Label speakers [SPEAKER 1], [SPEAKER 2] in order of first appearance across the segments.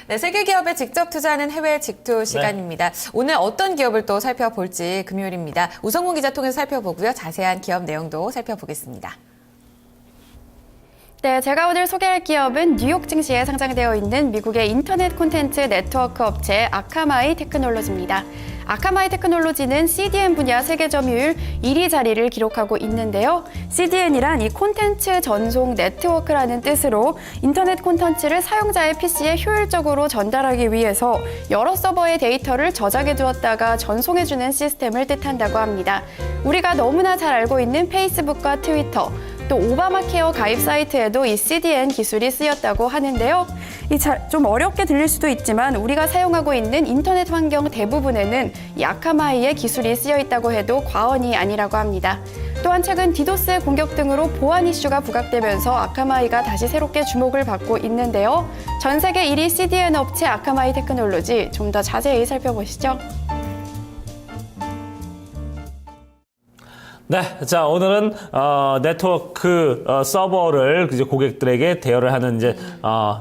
[SPEAKER 1] 네, 세계 기업에 직접 투자하는 해외 직투 시간입니다. 오늘 어떤 기업을 또 살펴볼지 금요일입니다. 우성문 기자 통해서 살펴보고요. 자세한 기업 내용도 살펴보겠습니다.
[SPEAKER 2] 네, 제가 오늘 소개할 기업은 뉴욕 증시에 상장되어 있는 미국의 인터넷 콘텐츠 네트워크 업체 아카마이 테크놀로지입니다. 아카마이 테크놀로지는 CDN 분야 세계 점유율 1위 자리를 기록하고 있는데요. CDN이란 이 콘텐츠 전송 네트워크라는 뜻으로 인터넷 콘텐츠를 사용자의 PC에 효율적으로 전달하기 위해서 여러 서버의 데이터를 저장해 두었다가 전송해주는 시스템을 뜻한다고 합니다. 우리가 너무나 잘 알고 있는 페이스북과 트위터, 또 오바마 케어 가입 사이트에도 이 CDN 기술이 쓰였다고 하는데요. 좀 어렵게 들릴 수도 있지만 우리가 사용하고 있는 인터넷 환경 대부분에는 이 아카마이의 기술이 쓰여 있다고 해도 과언이 아니라고 합니다. 또한 최근 디도스 공격 등으로 보안 이슈가 부각되면서 아카마이가 다시 새롭게 주목을 받고 있는데요. 전 세계 1위 CDN 업체 아카마이 테크놀로지 좀 더 자세히 살펴보시죠.
[SPEAKER 3] 네, 자 오늘은 네트워크 서버를 이제 고객들에게 대여를 하는 이제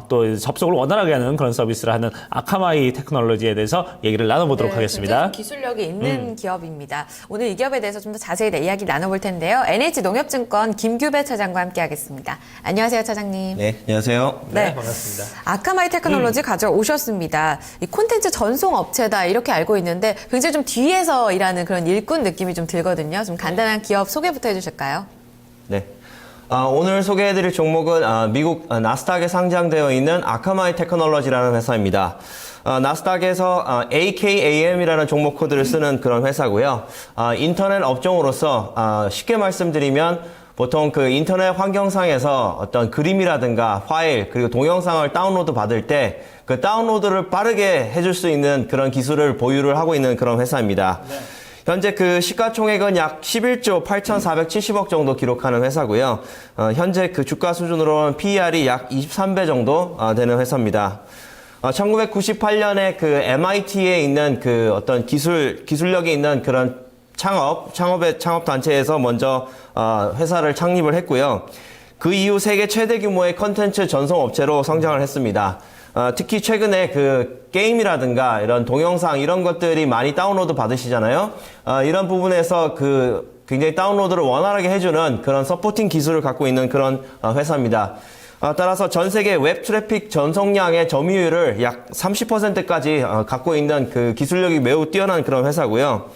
[SPEAKER 3] 또 접속을 원활하게 하는 그런 서비스를 하는 아카마이 테크놀로지에 대해서 얘기를 나눠보도록 하겠습니다.
[SPEAKER 1] 굉장히 기술력이 있는 기업입니다. 오늘 이 기업에 대해서 좀 더 자세히 이야기 나눠볼 텐데요. NH농협증권 김규배 차장과 함께하겠습니다. 안녕하세요, 차장님.
[SPEAKER 4] 네, 안녕하세요.
[SPEAKER 1] 네,
[SPEAKER 3] 반갑습니다.
[SPEAKER 1] 아카마이 테크놀로지 가져오셨습니다. 이 콘텐츠 전송 업체다 이렇게 알고 있는데 굉장히 좀 뒤에서 일하는 그런 일꾼 느낌이 좀 들거든요. 좀 간단한 기업 소개부터 해주실까요?
[SPEAKER 4] 네. 오늘 소개해드릴 종목은 미국 나스닥에 상장되어 있는 아카마이 테크놀로지라는 회사입니다. 나스닥에서 AKAM이라는 종목 코드를 쓰는 그런 회사고요. 인터넷 업종으로서 쉽게 말씀드리면 보통 그 인터넷 환경상에서 어떤 그림이라든가 파일 그리고 동영상을 다운로드 받을 때 그 다운로드를 빠르게 해줄 수 있는 그런 기술을 보유를 하고 있는 그런 회사입니다. 네. 현재 그 시가총액은 약 11조 8,470억 정도 기록하는 회사고요. 현재 그 주가 수준으로는 PER이 약 23배 정도 되는 회사입니다. 1998년에 그 MIT에 있는 그 어떤 기술력이 있는 그런 창업 단체에서 먼저 회사를 창립을 했고요. 그 이후 세계 최대 규모의 컨텐츠 전송 업체로 성장을 했습니다. 특히 최근에 그 게임이라든가 이런 동영상 이런 것들이 많이 다운로드 받으시잖아요. 이런 부분에서 그 굉장히 다운로드를 원활하게 해주는 그런 서포팅 기술을 갖고 있는 그런 회사입니다. 따라서 전 세계 웹 트래픽 전송량의 점유율을 약 30%까지 갖고 있는 그 기술력이 매우 뛰어난 그런 회사고요.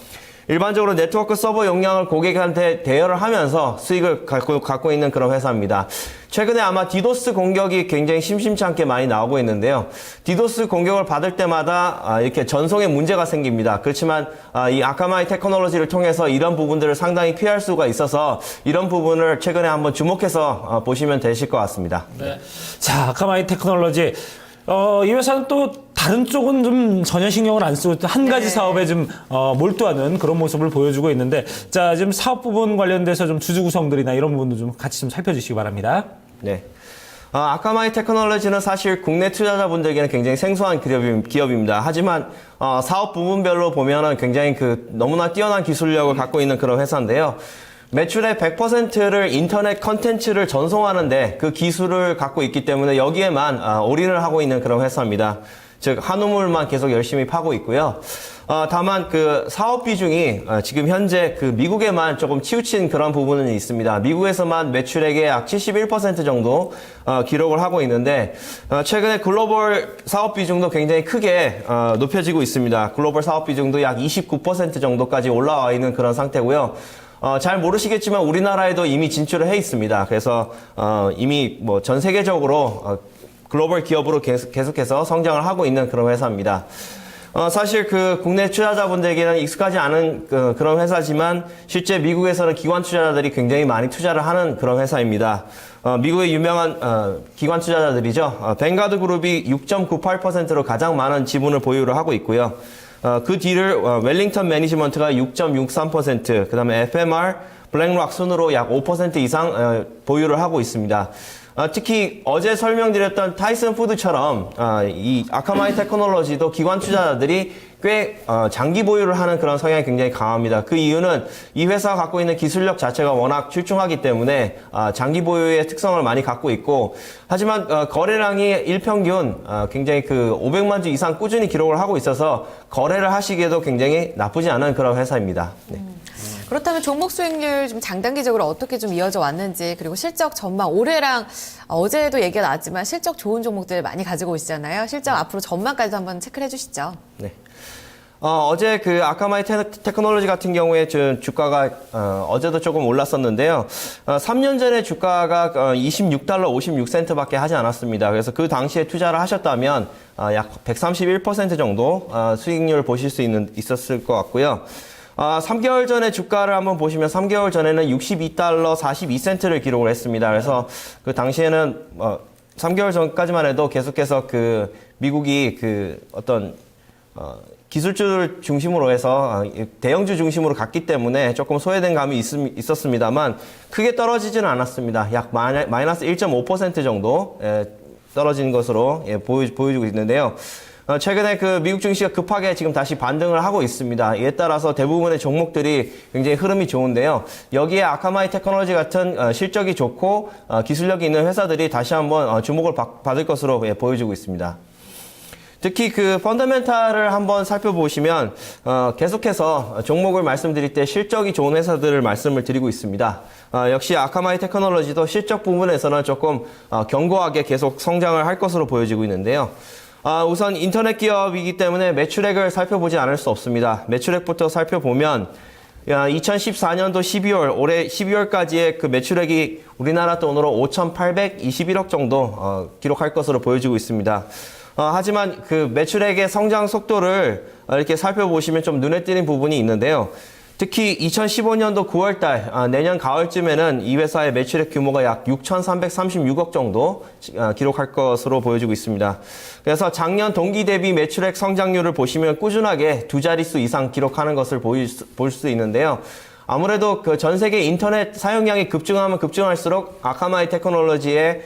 [SPEAKER 4] 일반적으로 네트워크 서버 용량을 고객한테 대여를 하면서 수익을 갖고 있는 그런 회사입니다. 최근에 아마 디도스 공격이 굉장히 심심치 않게 많이 나오고 있는데요. 디도스 공격을 받을 때마다 이렇게 전송에 문제가 생깁니다. 그렇지만 이 아카마이 테크놀로지를 통해서 이런 부분들을 상당히 피할 수가 있어서 이런 부분을 최근에 한번 주목해서 보시면 되실 것 같습니다.
[SPEAKER 3] 네. 자, 아카마이 테크놀로지. 이 회사는 또 다른 쪽은 좀 전혀 신경을 안 쓰고 한 가지 사업에 좀 몰두하는 그런 모습을 보여주고 있는데, 자 지금 사업 부분 관련돼서 좀 주주 구성들이나 이런 부분도 좀 같이 좀 살펴주시기 바랍니다.
[SPEAKER 4] 네. 아카마이 테크놀로지는 사실 국내 투자자분들에게는 굉장히 생소한 기업입니다. 하지만 사업 부문별로 보면은 굉장히 너무나 뛰어난 기술력을 갖고 있는 그런 회사인데요. 매출의 100%를 인터넷 컨텐츠를 전송하는데 그 기술을 갖고 있기 때문에 여기에만 올인을 하고 있는 그런 회사입니다. 즉 한우물만 계속 열심히 파고 있고요. 다만 그 사업 비중이 지금 현재 그 미국에만 조금 치우친 그런 부분은 있습니다. 미국에서만 매출액의 약 71% 정도 기록을 하고 있는데 최근에 글로벌 사업 비중도 굉장히 크게 높여지고 있습니다. 글로벌 사업 비중도 약 29% 정도까지 올라와 있는 그런 상태고요. 잘 모르시겠지만 우리나라에도 이미 진출을 해 있습니다. 그래서 이미 뭐 전 세계적으로 글로벌 기업으로 계속해서 성장을 하고 있는 그런 회사입니다. 사실 그 국내 투자자분들에게는 익숙하지 않은 그런 회사지만 실제 미국에서는 기관 투자자들이 굉장히 많이 투자를 하는 그런 회사입니다. 미국의 유명한 기관 투자자들이죠. 뱅가드 그룹이 6.98%로 가장 많은 지분을 보유를 하고 있고요. 그 뒤를 웰링턴 매니지먼트가 6.63%, 그 다음에 FMR, 블랙록 순으로 약 5% 이상 보유를 하고 있습니다. 특히 어제 설명드렸던 타이슨 푸드처럼 이 아카마이 테크놀로지도 기관 투자자들이 꽤 장기 보유를 하는 그런 성향이 굉장히 강합니다. 그 이유는 이 회사가 갖고 있는 기술력 자체가 워낙 출중하기 때문에 장기 보유의 특성을 많이 갖고 있고, 하지만 거래량이 일평균 굉장히 그 500만 주 이상 꾸준히 기록을 하고 있어서 거래를 하시기에도 굉장히 나쁘지 않은 그런 회사입니다. 네.
[SPEAKER 1] 그렇다면 종목 수익률 좀 장단기적으로 어떻게 좀 이어져 왔는지, 그리고 실적 전망, 올해랑 어제도 얘기가 나왔지만 실적 좋은 종목들 많이 가지고 오시잖아요. 실적 앞으로 전망까지도 한번 체크를 해주시죠.
[SPEAKER 4] 네. 어제 그 아카마이 테크놀로지 같은 경우에 주가가 어제도 조금 올랐었는데요. 3년 전에 주가가 $26 56센트밖에 하지 않았습니다. 그래서 그 당시에 투자를 하셨다면 약 131% 정도 수익률 보실 수 있었을 것 같고요. 3개월 전에 주가를 한번 보시면 3개월 전에는 $62 42센트를 기록을 했습니다. 그래서 그 당시에는 3개월 전까지만 해도 계속해서 그 미국이 그 어떤 기술주를 중심으로 해서 대형주 중심으로 갔기 때문에 조금 소외된 감이 있었습니다만 크게 떨어지지는 않았습니다. 약 마이너스 1.5% 정도 떨어진 것으로 보여주고 있는데요. 최근에 그 미국 증시가 급하게 지금 다시 반등을 하고 있습니다. 이에 따라서 대부분의 종목들이 굉장히 흐름이 좋은데요. 여기에 아카마이 테크놀로지 같은 실적이 좋고 기술력이 있는 회사들이 다시 한번 주목을 받을 것으로 보여지고 있습니다. 특히 그 펀더멘탈을 한번 살펴보시면 계속해서 종목을 말씀드릴 때 실적이 좋은 회사들을 말씀을 드리고 있습니다. 역시 아카마이 테크놀로지도 실적 부분에서는 조금 견고하게 계속 성장을 할 것으로 보여지고 있는데요. 우선 인터넷 기업이기 때문에 매출액을 살펴보지 않을 수 없습니다. 매출액부터 살펴보면 2014년도 12월, 올해 12월까지의 그 매출액이 우리나라 돈으로 5,821억 정도 기록할 것으로 보여지고 있습니다. 하지만 그 매출액의 성장 속도를 이렇게 살펴보시면 좀 눈에 띄는 부분이 있는데요. 특히 2015년도 9월달, 내년 가을쯤에는 이 회사의 매출액 규모가 약 6,336억 정도 기록할 것으로 보여지고 있습니다. 그래서 작년 동기 대비 매출액 성장률을 보시면 꾸준하게 두 자릿수 이상 기록하는 것을 볼 수 있는데요. 아무래도 그 전 세계 인터넷 사용량이 급증하면 급증할수록 아카마이 테크놀로지의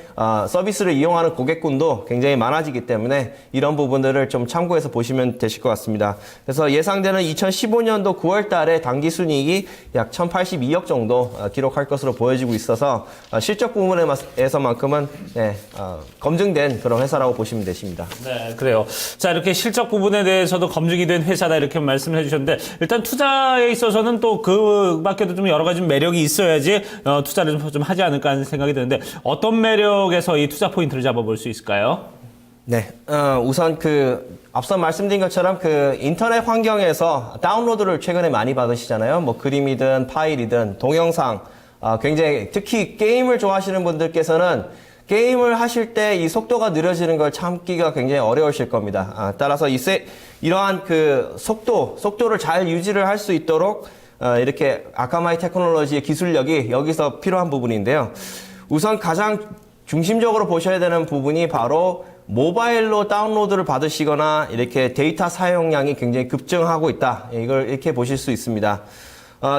[SPEAKER 4] 서비스를 이용하는 고객군도 굉장히 많아지기 때문에 이런 부분들을 좀 참고해서 보시면 되실 것 같습니다. 그래서 예상되는 2015년도 9월 달에 당기 순이익이 약 1,082억 정도 기록할 것으로 보여지고 있어서 실적 부분에서만큼은 검증된 그런 회사라고 보시면 되십니다.
[SPEAKER 3] 네, 그래요. 자, 이렇게 실적 부분에 대해서도 검증이 된 회사다 이렇게 말씀을 해주셨는데, 일단 투자에 있어서는 또 그 밖에도 좀 여러 가지 매력이 있어야지 투자를 좀 하지 않을까 하는 생각이 드는데, 어떤 매력에서 이 투자 포인트를 잡아볼 수 있을까요?
[SPEAKER 4] 네, 우선 앞서 말씀드린 것처럼 그 인터넷 환경에서 다운로드를 최근에 많이 받으시잖아요. 뭐 그림이든 파일이든 동영상, 굉장히 특히 게임을 좋아하시는 분들께서는 게임을 하실 때 이 속도가 느려지는 걸 참기가 굉장히 어려우실 겁니다. 따라서 이러한 그 속도를 잘 유지를 할 수 있도록 이렇게 아카마이 테크놀로지의 기술력이 여기서 필요한 부분인데요. 우선 가장 중심적으로 보셔야 되는 부분이 바로 모바일로 다운로드를 받으시거나 이렇게 데이터 사용량이 굉장히 급증하고 있다. 이걸 이렇게 보실 수 있습니다.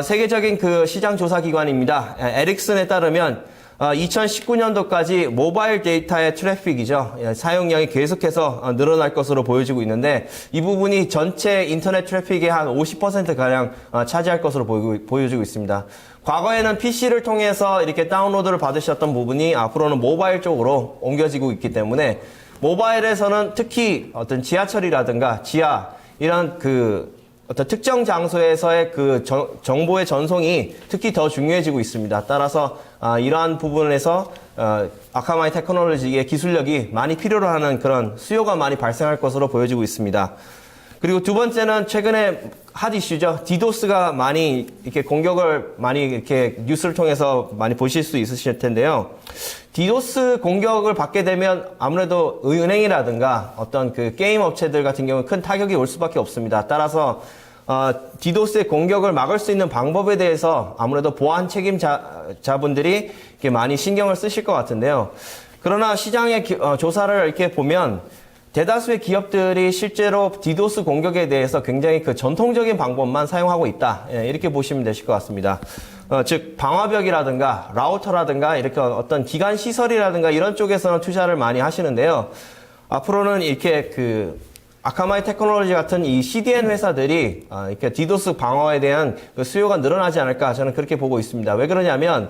[SPEAKER 4] 세계적인 그 시장 조사 기관입니다. 에릭슨에 따르면 2019년도까지 모바일 데이터의 트래픽이죠. 사용량이 계속해서 늘어날 것으로 보여지고 있는데, 이 부분이 전체 인터넷 트래픽의 한 50%가량 차지할 것으로 보여지고 있습니다. 과거에는 PC를 통해서 이렇게 다운로드를 받으셨던 부분이 앞으로는 모바일 쪽으로 옮겨지고 있기 때문에, 모바일에서는 특히 어떤 지하철이라든가 지하, 이런 어떤 특정 장소에서의 그 정보의 전송이 특히 더 중요해지고 있습니다. 따라서 이러한 부분에서 아카마이 테크놀로지의 기술력이 많이 필요로 하는 그런 수요가 많이 발생할 것으로 보여지고 있습니다. 그리고 두 번째는 최근에 핫 이슈죠. 디도스가 많이 이렇게 공격을 많이 이렇게 뉴스를 통해서 많이 보실 수 있으실 텐데요. 디도스 공격을 받게 되면 아무래도 은행이라든가 어떤 그 게임 업체들 같은 경우는 큰 타격이 올 수밖에 없습니다. 따라서 디도스의 공격을 막을 수 있는 방법에 대해서 아무래도 보안 책임자분들이 이렇게 많이 신경을 쓰실 것 같은데요. 그러나 시장의 조사를 이렇게 보면 대다수의 기업들이 실제로 디도스 공격에 대해서 굉장히 그 전통적인 방법만 사용하고 있다. 이렇게 보시면 되실 것 같습니다. 즉 방화벽이라든가 라우터라든가 이렇게 어떤 기관 시설이라든가 이런 쪽에서는 투자를 많이 하시는데요. 앞으로는 이렇게 그 아카마이 테크놀로지 같은 이 CDN 회사들이 이렇게 디도스 방어에 대한 그 수요가 늘어나지 않을까 저는 그렇게 보고 있습니다. 왜 그러냐면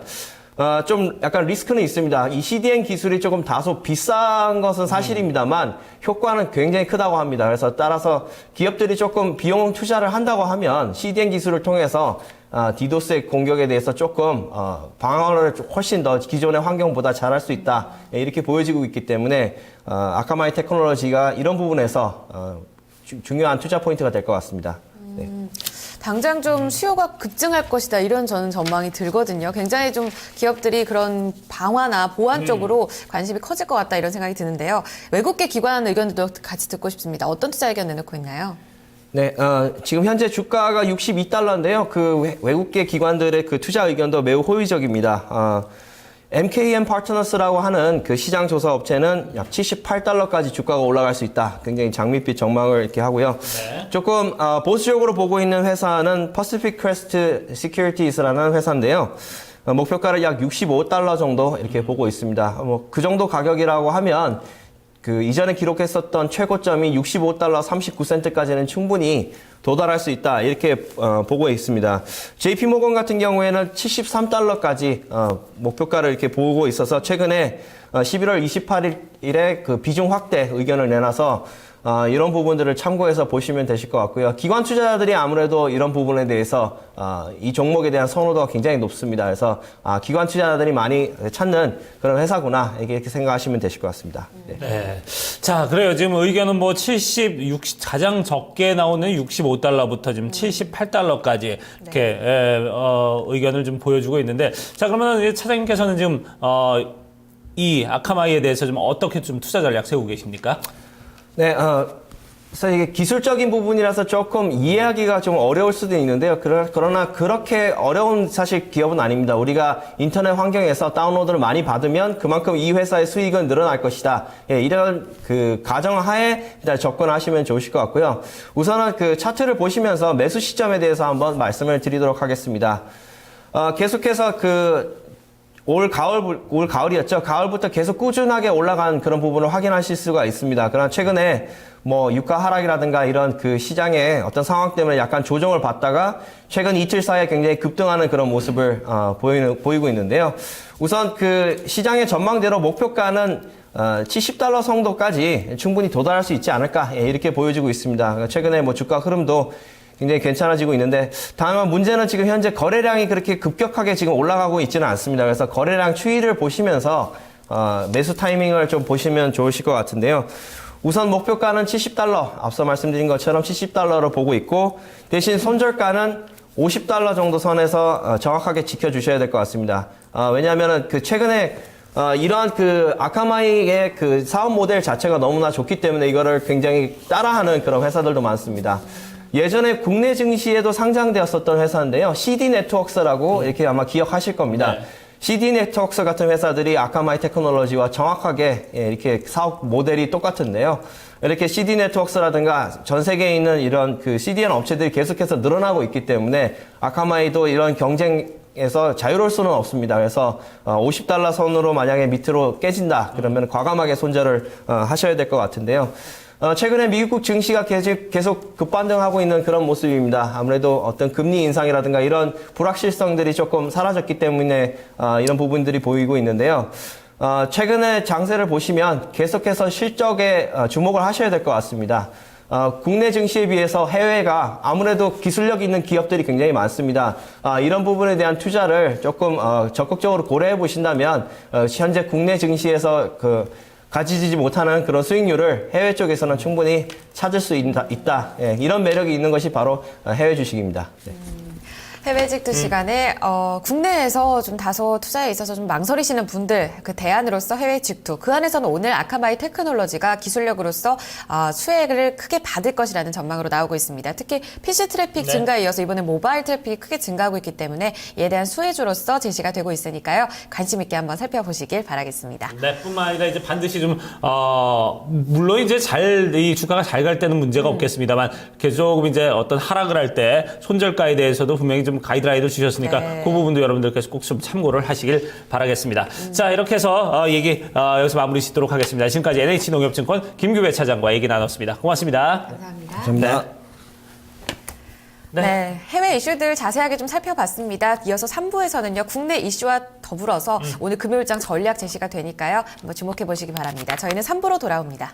[SPEAKER 4] 좀 약간 리스크는 있습니다. 이 CDN 기술이 조금 다소 비싼 것은 사실입니다만 효과는 굉장히 크다고 합니다. 그래서 따라서 기업들이 조금 비용 투자를 한다고 하면 CDN 기술을 통해서 디도스의 공격에 대해서 조금 방어를 훨씬 더 기존의 환경보다 잘할 수 있다 이렇게 보여지고 있기 때문에 아카마이 테크놀로지가 이런 부분에서 중요한 투자 포인트가 될 것 같습니다. 네.
[SPEAKER 1] 당장 좀 수요가 급증할 것이다 이런 저는 전망이 들거든요. 굉장히 좀 기업들이 그런 방화나 보안 쪽으로 관심이 커질 것 같다 이런 생각이 드는데요. 외국계 기관 의견도 같이 듣고 싶습니다. 어떤 투자 의견 내놓고 있나요?
[SPEAKER 4] 네, 지금 현재 주가가 62달러인데요. 그 외국계 기관들의 그 투자 의견도 매우 호의적입니다. MKM 파트너스라고 하는 그 시장 조사 업체는 약 78달러까지 주가가 올라갈 수 있다. 굉장히 장밋빛 전망을 이렇게 하고요.
[SPEAKER 3] 네.
[SPEAKER 4] 조금 보수적으로 보고 있는 회사는 Pacific Crest Securities라는 회사인데요. 목표가를 약 65달러 정도 이렇게 보고 있습니다. 뭐 그 정도 가격이라고 하면 그 이전에 기록했었던 최고점이 65달러 39센트까지는 충분히 도달할 수 있다 이렇게 보고 있습니다. JP모건 같은 경우에는 73달러까지 목표가를 이렇게 보고 있어서 최근에 11월 28일에 그 비중 확대 의견을 내놔서 이런 부분들을 참고해서 보시면 되실 것 같고요. 기관 투자자들이 아무래도 이런 부분에 대해서 이 종목에 대한 선호도가 굉장히 높습니다. 그래서 기관 투자자들이 많이 찾는 그런 회사구나 이렇게 생각하시면 되실 것 같습니다. 네.
[SPEAKER 3] 네. 자, 그래요. 지금 의견은 뭐 가장 적게 나오는 65달러부터 지금 78달러까지 이렇게 의견을 좀 보여주고 있는데, 자, 그러면 이제 차장님께서는 지금 이 아카마이에 대해서 좀 어떻게 좀 투자 전략 세우고 계십니까?
[SPEAKER 4] 네, 그래서 이게 기술적인 부분이라서 조금 이해하기가 좀 어려울 수도 있는데요. 그러나 그렇게 어려운 사실 기업은 아닙니다. 우리가 인터넷 환경에서 다운로드를 많이 받으면 그만큼 이 회사의 수익은 늘어날 것이다. 예, 이런 그 가정하에 일단 접근하시면 좋으실 것 같고요. 우선은 그 차트를 보시면서 매수 시점에 대해서 한번 말씀을 드리도록 하겠습니다. 계속해서 올 가을이었죠. 가을부터 계속 꾸준하게 올라간 그런 부분을 확인하실 수가 있습니다. 그러나 최근에 뭐 유가 하락이라든가 이런 그 시장의 어떤 상황 때문에 약간 조정을 받다가 최근 이틀 사이에 굉장히 급등하는 그런 모습을 보이고 있는데요. 우선 그 시장의 전망대로 목표가는 70달러 정도까지 충분히 도달할 수 있지 않을까 이렇게 보여지고 있습니다. 최근에 뭐 주가 흐름도 굉장히 괜찮아지고 있는데, 다만 문제는 지금 현재 거래량이 그렇게 급격하게 지금 올라가고 있지는 않습니다. 그래서 거래량 추이를 보시면서 매수 타이밍을 좀 보시면 좋으실 것 같은데요. 우선 목표가는 70달러, 앞서 말씀드린 것처럼 70달러로 보고 있고, 대신 손절가는 50달러 정도 선에서 정확하게 지켜주셔야 될 것 같습니다. 왜냐하면 그 최근에 이러한 그 아카마이의 그 사업 모델 자체가 너무나 좋기 때문에 이거를 굉장히 따라하는 그런 회사들도 많습니다. 예전에 국내 증시에도 상장되었었던 회사인데요. CD 네트워크스라고 이렇게 아마 기억하실 겁니다.
[SPEAKER 3] 네.
[SPEAKER 4] CD 네트워크스 같은 회사들이 아카마이 테크놀로지와 정확하게 이렇게 사업 모델이 똑같은데요. 이렇게 CD 네트워크스라든가 전 세계에 있는 이런 그 CDN 업체들이 계속해서 늘어나고 있기 때문에 아카마이도 이런 경쟁에서 자유로울 수는 없습니다. 그래서 50달러 선으로 만약에 밑으로 깨진다 그러면 과감하게 손절을 하셔야 될 것 같은데요. 최근에 미국 증시가 계속 급반등하고 있는 그런 모습입니다. 아무래도 어떤 금리 인상이라든가 이런 불확실성들이 조금 사라졌기 때문에 이런 부분들이 보이고 있는데요. 최근에 장세를 보시면 계속해서 실적에 주목을 하셔야 될 것 같습니다. 국내 증시에 비해서 해외가 아무래도 기술력 있는 기업들이 굉장히 많습니다. 이런 부분에 대한 투자를 조금 적극적으로 고려해 보신다면 현재 국내 증시에서 가지지 못하는 그런 수익률을 해외 쪽에서는 충분히 찾을 수 있다. 예, 이런 매력이 있는 것이 바로 해외 주식입니다. 네.
[SPEAKER 1] 해외 직투 시간에 국내에서 좀 다소 투자에 있어서 좀 망설이시는 분들 그 대안으로서 해외 직투 그 안에서는 오늘 아카마이 테크놀로지가 기술력으로서 수혜를 크게 받을 것이라는 전망으로 나오고 있습니다. 특히 PC 트래픽 증가에 이어서 이번에 모바일 트래픽이 크게 증가하고 있기 때문에 이에 대한 수혜주로서 제시가 되고 있으니까요. 관심 있게 한번 살펴보시길 바라겠습니다.
[SPEAKER 3] 네, 뿐만 아니라 이제 반드시 좀 물론 이제 이 주가가 잘 갈 때는 문제가 없겠습니다만 조금 이제 어떤 하락을 할 때 손절가에 대해서도 분명히 좀 좀 가이드라인을 주셨으니까
[SPEAKER 1] 네.
[SPEAKER 3] 그 부분도 여러분들께서 꼭 좀 참고를 하시길 바라겠습니다. 자, 이렇게 해서 얘기 여기서 마무리 짓도록 하겠습니다. 지금까지 NH농협증권 김규배 차장과 얘기 나눴습니다. 고맙습니다.
[SPEAKER 1] 감사합니다.
[SPEAKER 4] 감사합니다.
[SPEAKER 1] 네, 해외 이슈들 자세하게 좀 살펴봤습니다. 이어서 3부에서는요, 국내 이슈와 더불어서 오늘 금요일장 전략 제시가 되니까요. 한번 주목해 보시기 바랍니다. 저희는 3부로 돌아옵니다.